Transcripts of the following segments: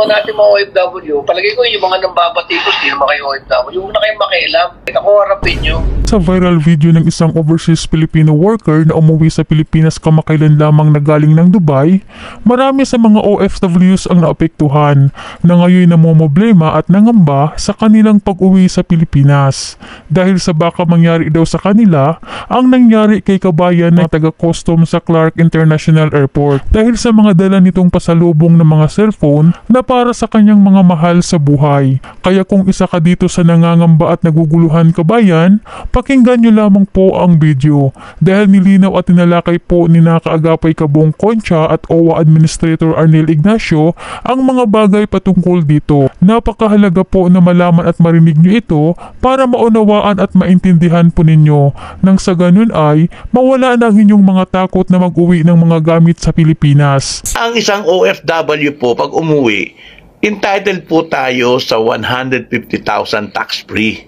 naman natin mga OFW, palagay ko yung mga nambabatikos, hindi naman kayo OFW, huwag na kayong makialam. Ako harapin nyo. Sa viral video ng isang overseas Filipino worker na umuwi sa Pilipinas kamakailan lamang na galing ng Dubai, marami sa mga OFWs ang naapektuhan na ngayon namomroblema at nangamba sa kanilang pag-uwi sa Pilipinas. Dahil sa baka mangyari daw sa kanila ang nangyari kay kabayan na taga-custom sa Clark International Airport dahil sa mga dala nitong pasalubong ng mga cellphone na para sa kanyang mga mahal sa buhay. Kaya kung isa ka dito sa nangangamba at naguguluhan kabayan, pakinggan nyo lamang po ang video dahil nilinaw at tinalakay po ni Nakaagapay Kabong Concha at OWA Administrator Arnel Ignacio ang mga bagay patungkol dito. Napakahalaga po na malaman at marinig nyo ito para maunawaan at maintindihan po ninyo nang sa ganun ay mawala na ang inyong mga takot na mag-uwi ng mga gamit sa Pilipinas. Ang isang OFW po pag umuwi, entitled po tayo sa 150,000 tax-free.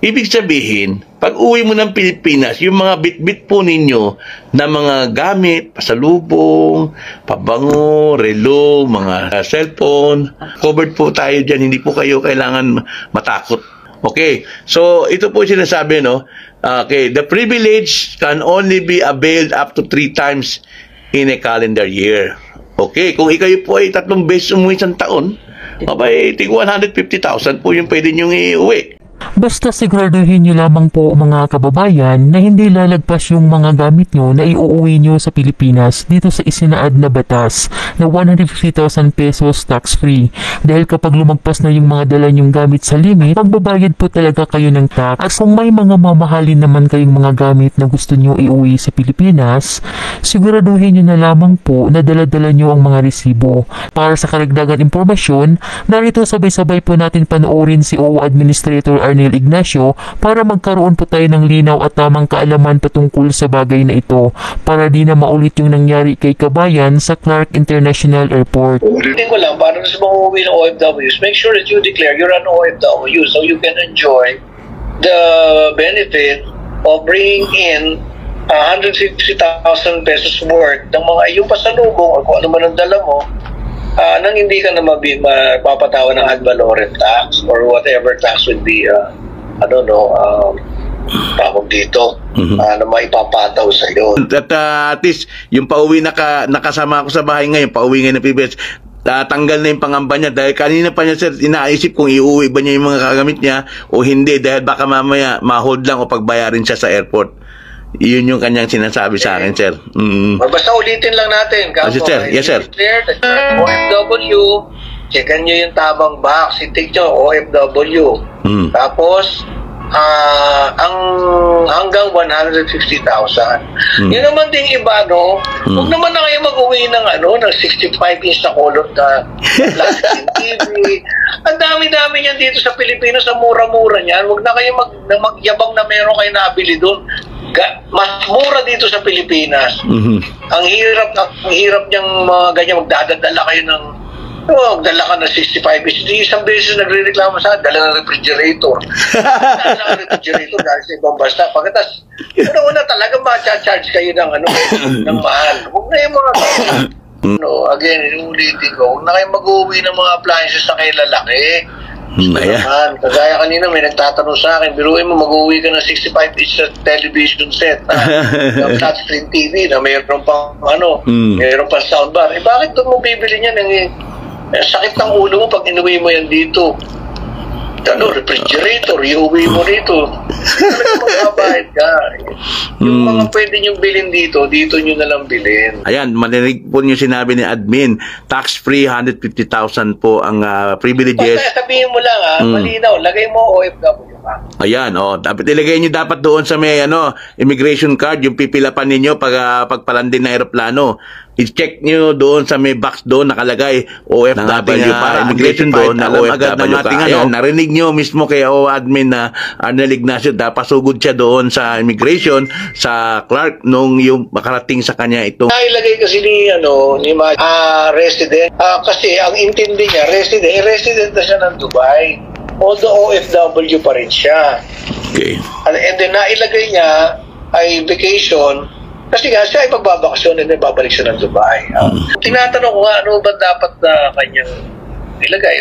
Ibig sabihin, pag uwi mo ng Pilipinas, yung mga bit-bit po ninyo na mga gamit, pasalubong, pabango, relo, mga cellphone, covered po tayo dyan, hindi po kayo kailangan matakot. Okay, so ito po sinasabi, no? Okay, the privilege can only be availed up to 3 times in a calendar year. Okay, kung ikaw po ay 3 beses umuwi isang taon, abay, tig 150,000 po yung pwede nyong iuwi. Basta siguraduhin nyo lamang po mga kababayan na hindi lalagpas yung mga gamit nyo na iuuwi nyo sa Pilipinas dito sa isinaad na batas na 150,000 pesos tax-free. Dahil kapag lumagpas na yung mga dala nyong gamit sa limit, magbabayad po talaga kayo ng tax. At kung may mga mamahalin naman kayong mga gamit na gusto nyo iuwi sa Pilipinas, siguraduhin nyo na lamang po na dala-dala nyo ang mga resibo. Para sa karagdagan impormasyon, narito sabay-sabay po natin panoorin si OWA Administrator Arnel Ignacio para magkaroon po tayo ng linaw at tamang kaalaman patungkol sa bagay na ito para di na maulit yung nangyari kay kabayan sa Clark International Airport. Ulitin ko lang, para sa mga umuwi ng OFWs, make sure that you declare you're an OFW so you can enjoy the benefit of bringing in 150,000 pesos worth ng mga yung pasalubong o kung ano man ang dala mo, nang hindi ka na mapapatawan ng ad valorem tax or whatever tax would be tawag dito na maipapataw sa iyo. At least yung pauwi nakasama ako sa bahay ngayon, pauwi ngayon ng PBS, tatanggal na yung pangamba niya dahil kanina pa niya sir inaisip kung iuwi ba niya yung mga kagamit niya o hindi dahil baka mamaya ma-hold lang o pagbayarin siya sa airport. Yun yung kanyang sinasabi sa akin, sir. Basta ulitin lang natin. Sir. Yes, sir. OFW, checkan nyo yung tabang box. I-take nyo, OFW. Tapos, ang hanggang 150,000. Yun naman ding iba, no? Huwag naman na kayo mag-uwi ng 65-inch na color na plastic TV. Ang dami-dami yan dito sa Pilipinas, sa mura-mura niyan. Huwag na kayo magyabang na meron kayo nabili doon. Mas mura dito sa Pilipinas. Ang hirap niyang mga ganyan, magdadala kayo ng magdala ka ng 65 inch. Isang beses nagre-reklamo sa dala ng refrigerator. Dala ng refrigerator dahil sa ibang basta. Pagkatas, una talaga ma-charge kayo ng ng mahal. Huwag na yung mga again, inulitin ko, huwag na kayo mag-uwi ng mga appliances na kayo lalaki. Naman, kagaya kanina may nagtatanong sa akin, biruin mo mag-uwi ka ng 65-inch television set ng flat screen TV na mayroon pang mayroon pang soundbar. Bakit doon mo bibili niyan? Sakit ng ulo mo pag inuwi mo yan dito. Refrigerator, iuwi mo dito. Talaga magbabayad ka. Yung mga pwede nyo bilhin dito nyo nalang bilhin. Ayan, marinig po nyo sinabi ni admin, tax-free 150,000 po ang privileges. Basta sabihin mo lang malinaw, lagay mo OFW ka. Ayan, dapat ilagay nyo dapat doon sa may immigration card, yung pipilapan ninyo pagpalandin ng aeroplano. I-check nyo doon sa may box doon nakalagay OFW para immigration doon na OFW ka. Ayan, narinig nyo mismo kay admin na Arnel Ignacio, pasugod siya doon sa immigration sa Clark nung yung makarating sa kanya ito. Nailagay kasi ni resident. Kasi ang intindi niya, resident na siya ng Dubai. Although OFW pa rin siya. Okay. And then nailagay niya ay vacation. Kasi nga siya ay magbabakasyon and then babalik siya ng Dubai. Tinatanong ko nga, ano ba dapat na kanyang ilagay,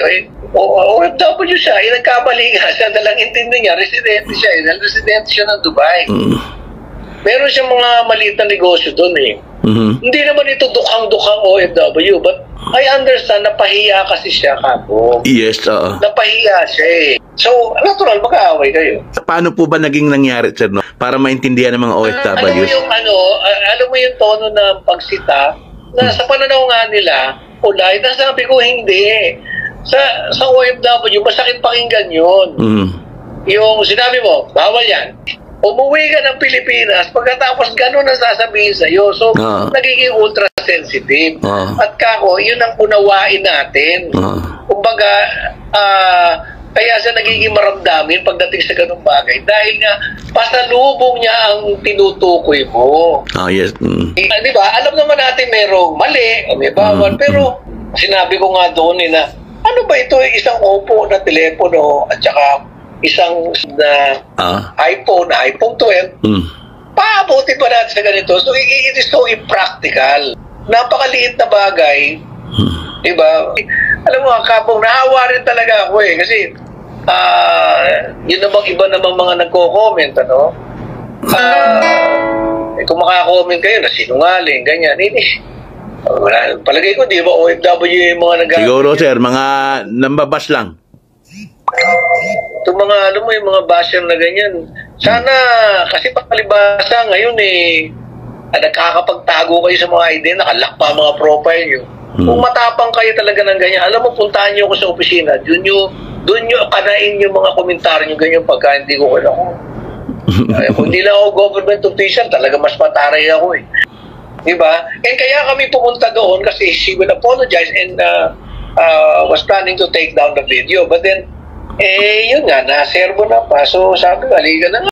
OFW siya, nagkamali nga siya, dalang intindi niya, residente siya, residente siya ng Dubai. Meron siyang mga maliit na negosyo doon eh. Hindi naman ito dukhang-dukhang OFW, but I understand, napahiya kasi siya, Kapo. Yes, Napahiya siya eh. So, natural, mag-aaway kayo. Paano po ba naging nangyari, sir, no? Para maintindihan ng mga OFWs? Alam mo yung tono ng pagsita, na sa pananaw nga nila, ulay, nasabi ko hindi. Sa OFW, masakit pakinggan yun. Yung sinabi mo, bawal yan. Umuwi ka ng Pilipinas, pagkatapos gano'n ang sasabihin sa'yo. So, nagiging ultra-sensitive. At kako, yun ang unawain natin. Kumbaga, kaya siya nagiging maramdamin pagdating sa ganung bagay. Dahil nga, pasalubong niya ang tinutukoy mo. Yes. Di ba? Alam naman natin merong mali, o may bawal. Pero, sinabi ko nga doon na, ano ba ito? Isang Oppo na telepono at saka isang iPhone 12, paabutin pa natin sa ganito. So, it is so impractical. Napakaliit na bagay. Diba? Alam mo, Kapong, naawa rin talaga ako eh. Kasi, yun namang iba namang mga nagko-comment, ano? Kung makakomment kayo na sinungaling, ganyan. Palagay ko, di ba OFW yung mga nag- Siguro, sir, mga nambabas lang. Itong mga, alam mo, yung mga basher na ganyan. Sana, kasi palibasa ngayon eh, nakakapagtago kayo sa mga ID, nakalak pa mga profile nyo. Kung matapang kayo talaga ng ganyan, alam mo, puntahan nyo ako sa opisina, doon nyo kanain yung mga komentaryo nyo ganyan pagka hindi ko kailangan. Kung hindi lang ako government official, talaga mas mataray ako eh. Diba? And kaya kami pumunta doon kasi she will apologize and was planning to take down the video. But then, yun nga, na-servo na pa. So, sabi ko, halika na